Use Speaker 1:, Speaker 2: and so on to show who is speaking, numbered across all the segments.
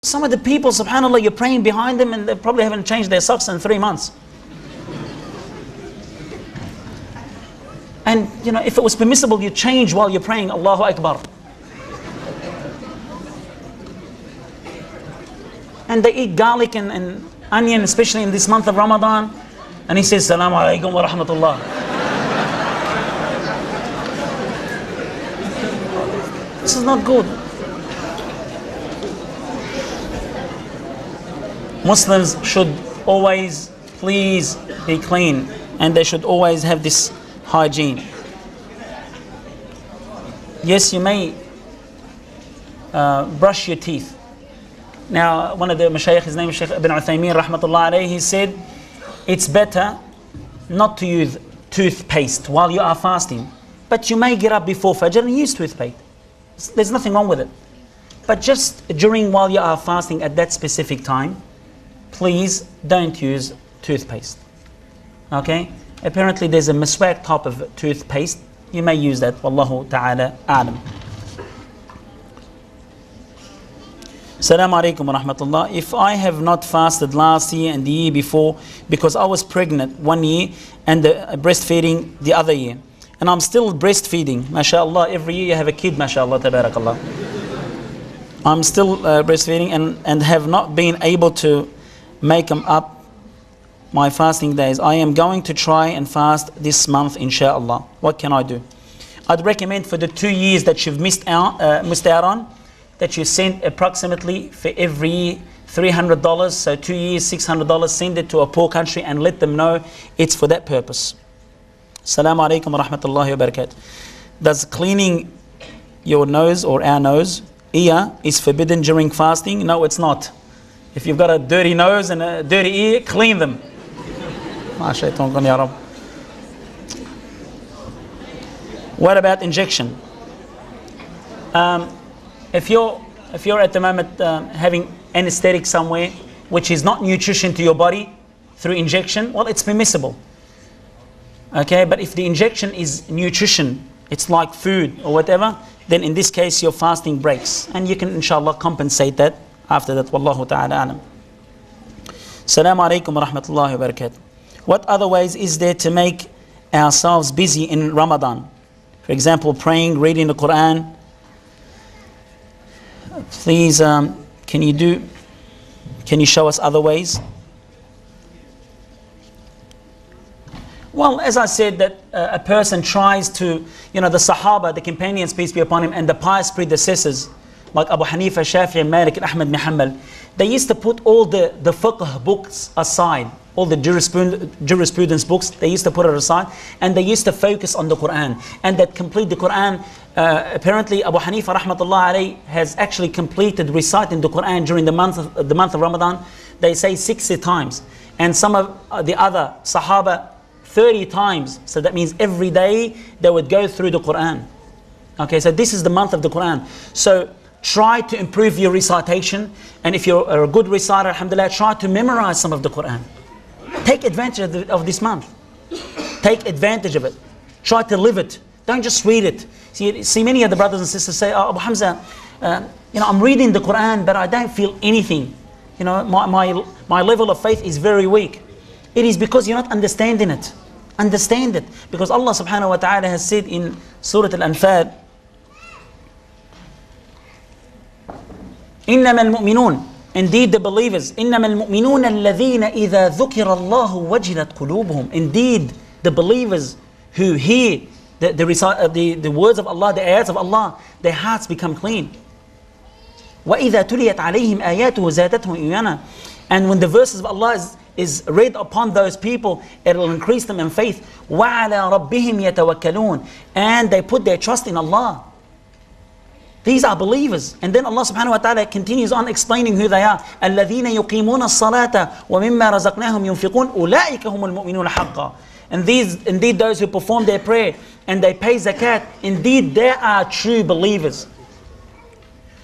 Speaker 1: Some of the people, subhanAllah, you're praying behind them and they probably haven't changed their socks in 3 months. And you know, if it was permissible, you change while you're praying, Allahu Akbar. And they eat garlic and onion, especially in this month of Ramadan. And he says, Salaamu Alaikum wa Rahmatullah. This is not good. Muslims should always, please, be clean. And they should always have this hygiene. Yes, you may brush your teeth. Now, one of the Mashaykh, his name is Shaykh Ibn Uthaymeen, rahmatullah alayhi, he said, it's better not to use toothpaste while you are fasting. But you may get up before Fajr and use toothpaste. There's nothing wrong with it. But just while you are fasting at that specific time, please don't use toothpaste. Okay? Apparently there's a miswak type of toothpaste. You may use that. Wallahu ta'ala a'lam. Assalamu alaikum wa rahmatullah. If I have not fasted last year and the year before because I was pregnant 1 year and breastfeeding the other year, and I'm still breastfeeding, mashallah, every year you have a kid, mashallah, tabarakallah. I'm still breastfeeding and have not been able to make up my fasting days. I am going to try and fast this month, inshallah. What can I do? I'd recommend for the 2 years that you've missed out on, that you send approximately for every year $300, so 2 years, $600, send it to a poor country and let them know it's for that purpose. Assalamu alaikum wa rahmatullahi wa barakatuh. Does cleaning your nose or our nose, ear, is forbidden during fasting? No, it's not. If you've got a dirty nose and a dirty ear, clean them. What about injection? If you're at the moment having anesthetic somewhere which is not nutrition to your body through injection, well, it's permissible. Okay, but if the injection is nutrition, it's like food or whatever, then in this case your fasting breaks, and you can inshallah compensate that after that. Wallahu ta'ala alam. Assalamu alaikum wa rahmatullahi wa barakatuh. What other ways is there to make ourselves busy in Ramadan? For example, praying, reading the Quran. Please, can you show us other ways? Well, as I said, that a person tries to, the Sahaba, the companions, peace be upon him, and the pious predecessors, like Abu Hanifa, Shafi'i, Malik, and Ahmad bin Hanbal, they used to put all the fiqh books aside, all the jurisprudence books, they used to put it aside, and they used to focus on the Quran, and that complete the Quran. Apparently, Abu Hanifa, rahmatullah alayhi, has actually completed reciting the Quran during the month of Ramadan. They say 60 times, and some of the other Sahaba 30 times. So that means every day they would go through the Quran. Okay, so this is the month of the Quran. So try to improve your recitation, and if you're a good reciter, alhamdulillah, try to memorize some of the Quran. Take advantage of this month. Take advantage of it. Try to live it. Don't just read it. See many of the brothers and sisters say, "Oh, Abu Hamza, I'm reading the Quran, but I don't feel anything. My level of faith is very weak." It is because you're not understanding it. Understand it. Because Allah subhanahu wa ta'ala has said in Surah Al-Anfal, إِنَّمَا الْمُؤْمِنُونَ, indeed the believers, إِنَّمَا الْمُؤْمِنُونَ الَّذِينَ إِذَا ذُكِرَ اللَّهُ وَجِلَتْ قُلُوبُهُم. Indeed, the believers who hear the words of Allah, the ayats of Allah, their hearts become clean. وَإِذَا تُلِيَتْ عَلَيْهِمْ آيَاتُهُ زَادَتْهُمْ إِيمَانًا. And when the verses of Allah is read upon those people, it will increase them in faith. وَعَلَى رَبِّهِمْ يَتَوَكَّلُونَ. And they put their trust in Allah. These are believers. And then Allah subhanahu wa ta'ala continues on explaining who they are. الَّذِينَ يُقِيمُونَ الصَّلَاةَ وَمِمَّا رَزَقْنَاهُمْ يُنْفِقُونَ أُولَٰئِكَ هُمُ الْمُؤْمِنُونَ حَقًّا. And indeed those who perform their prayer and they pay zakat, indeed they are true believers.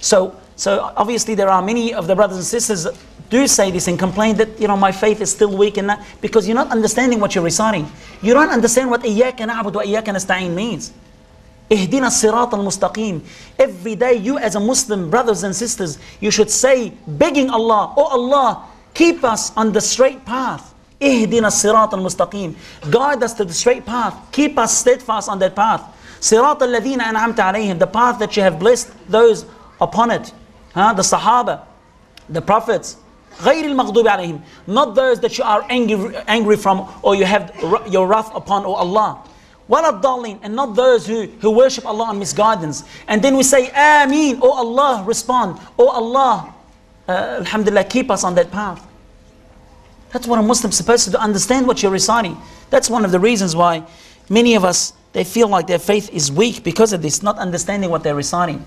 Speaker 1: So obviously there are many of the brothers and sisters do say this and complain that my faith is still weak, and that because you're not understanding what you're reciting. You don't understand what إِيَّاكَ نَعْبُدُ وَإِيَّاكَ نَسْتَعِينُ means. Ihdina sirat al-mustaqim. Every day you as a Muslim, brothers and sisters, you should say, begging Allah, oh Allah, keep us on the straight path. Ihdina sirat al-mustaqim. Guide us to the straight path. Keep us steadfast on that path. Sirat al-ladhina an'amta alayhim. The path that you have blessed those upon it. The Sahaba, the Prophets. غير المغضوب عليهم. Not those that you are angry from or you have your wrath upon, O Allah. وَلَا الضَّالِّينَ. And not those who worship Allah on misguidance. And then we say, Ameen, O Allah, respond. O Allah, alhamdulillah, keep us on that path. That's what a Muslim is supposed to do, understand what you're reciting. That's one of the reasons why many of us, they feel like their faith is weak because of this, not understanding what they're reciting.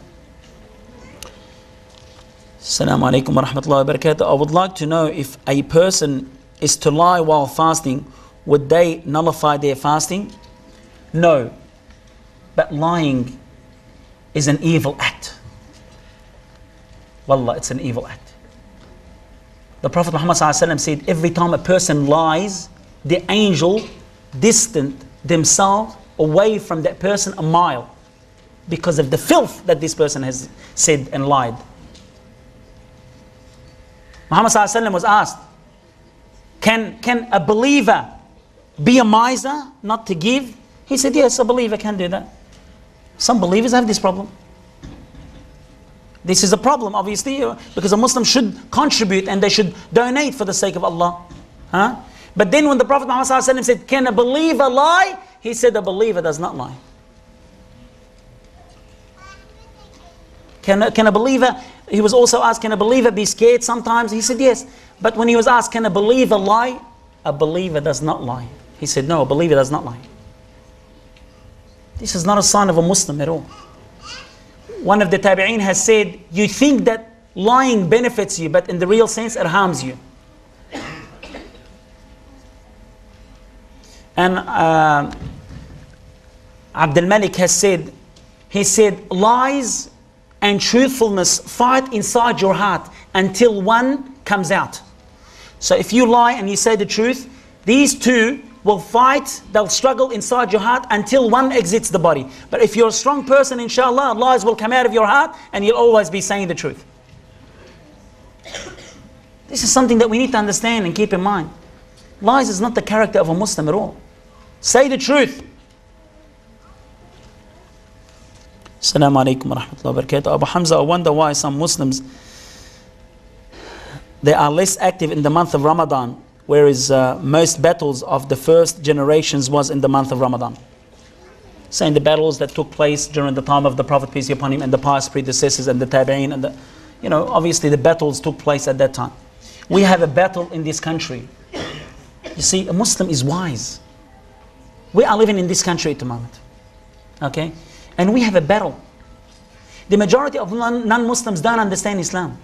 Speaker 1: Assalamu alaikum wa rahmatullahi wa barakatuh. I would like to know if a person is to lie while fasting, would they nullify their fasting? No. But lying is an evil act. Wallah, it's an evil act. The Prophet Muhammad said, every time a person lies, the angel distant themselves away from that person a mile because of the filth that this person has said and lied. Muhammad was asked, can a believer be a miser, not to give? He said, yes, a believer can do that. Some believers have this problem. This is a problem, obviously, because a Muslim should contribute and they should donate for the sake of Allah. But then when the Prophet Muhammad said, can a believer lie? He said, a believer does not lie. Can a believer, he was also asked, can a believer be scared sometimes? He said, yes. But when he was asked, can a believer lie? A believer does not lie. He said, no, a believer does not lie. This is not a sign of a Muslim at all. One of the tabi'een has said, you think that lying benefits you, but in the real sense it harms you. And Abdul Malik has said, he said, lies and truthfulness fight inside your heart until one comes out. So if you lie and you say the truth, these two will fight, they'll struggle inside your heart until one exits the body. But if you're a strong person, inshallah, lies will come out of your heart and you'll always be saying the truth. This is something that we need to understand and keep in mind. Lies is not the character of a Muslim at all. Say the truth. Assalamu alaikum wa rahmatullahi wa barakatuh. Abu Hamza, I wonder why some Muslims, they are less active in the month of Ramadan, whereas most battles of the first generations was in the month of Ramadan. Saying the battles that took place during the time of the Prophet, peace be upon him, and the pious predecessors and the tabi'een, and obviously the battles took place at that time. We have a battle in this country. You see, a Muslim is wise. We are living in this country at the moment. Okay? And we have a battle. The majority of non-Muslims don't understand Islam.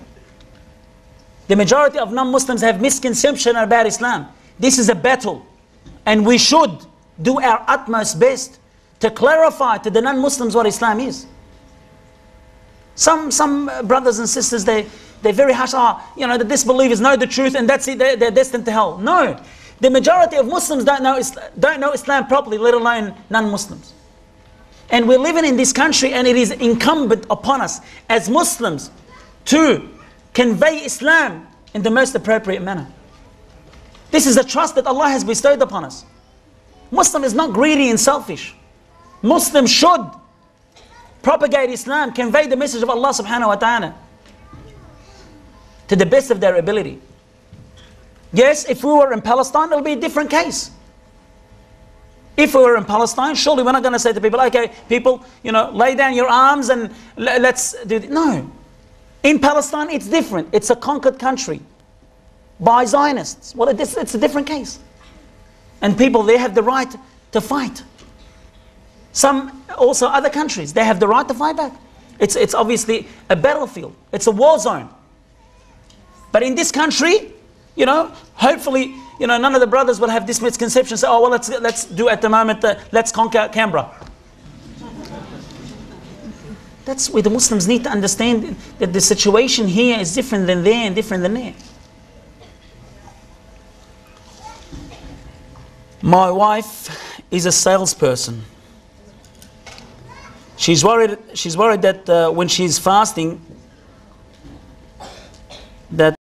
Speaker 1: The majority of non-Muslims have misconception about Islam. This is a battle. And we should do our utmost best to clarify to the non-Muslims what Islam is. Some brothers and sisters, they're very harsh. The disbelievers know the truth and that's it, they're destined to hell. No. The majority of Muslims don't know Islam properly, let alone non-Muslims. And we're living in this country and it is incumbent upon us as Muslims to convey Islam in the most appropriate manner. This is a trust that Allah has bestowed upon us. Muslim is not greedy and selfish. Muslims should propagate Islam, convey the message of Allah subhanahu wa ta'ala to the best of their ability. Yes, if we were in Palestine, it'll be a different case. If we were in Palestine, surely we're not going to say to people, okay, people, lay down your arms and let's do this. No. In Palestine, it's different. It's a conquered country by Zionists. Well, it's a different case. And people, they have the right to fight. Some, also other countries, they have the right to fight back. It's obviously a battlefield. It's a war zone. But in this country, hopefully, none of the brothers will have this misconception. Say, oh, well, let's do at the moment, let's conquer Canberra. That's where the Muslims need to understand that the situation here is different than there and different than there. My wife is a salesperson She's worried that when she's fasting, that